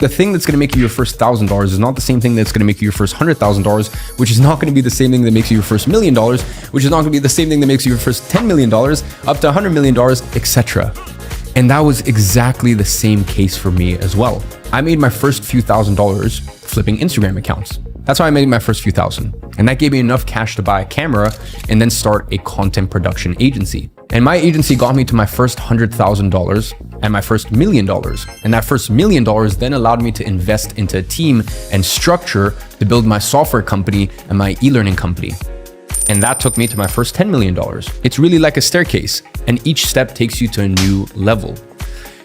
The thing that's going to make you your first $1,000 is not the same thing that's going to make you your first $100,000, which is not going to be the same thing that makes you your first $1 million, which is not going to be the same thing that makes you your first $10 million, up to $100 million, etc. And that was exactly the same case for me as well. I made my first few $1,000s flipping Instagram accounts. That's how I made my first few thousand. And that gave me enough cash to buy a camera and then start a content production agency. And my agency got me to my first $100,000 and my first $1 million. And that first $1 million then allowed me to invest into a team and structure to build my software company and my e-learning company. And that took me to my first $10 million. It's really like a staircase, and each step takes you to a new level.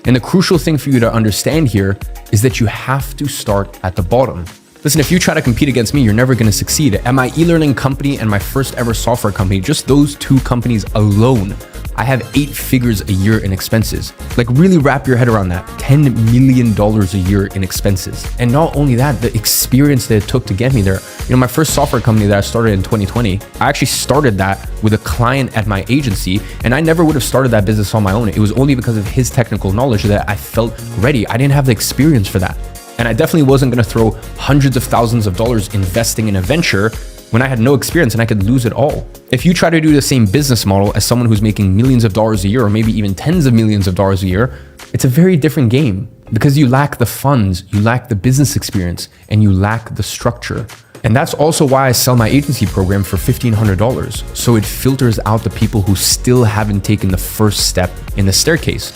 And the crucial thing for you to understand here is that you have to start at the bottom. Listen, if you try to compete against me, you're never going to succeed. At my e-learning company and my first ever software company, just those two companies alone, I have 8 figures a year in expenses. Like, really wrap your head around that. $10 million a year in expenses. And not only that, the experience that it took to get me there. You know, my first software company that I started in 2020, I actually started that with a client at my agency, and I never would have started that business on my own. It was only because of his technical knowledge that I felt ready. I didn't have the experience for that. And I definitely wasn't going to throw hundreds of thousands of dollars investing in a venture when I had no experience and I could lose it all. If you try to do the same business model as someone who's making millions of dollars a year, or maybe even tens of millions of dollars a year, it's a very different game because you lack the funds, you lack the business experience, and you lack the structure. And that's also why I sell my agency program for $1,500. So it filters out the people who still haven't taken the first step in the staircase,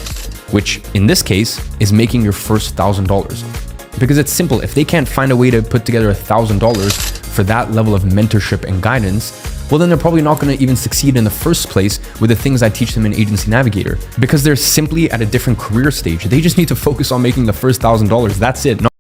which in this case is making your first $1,000. Because it's simple. If they can't find a way to put together $1,000 for that level of mentorship and guidance, well, then they're probably not going to even succeed in the first place with the things I teach them in Agency Navigator, because they're simply at a different career stage. They just need to focus on making the first $1,000. That's it.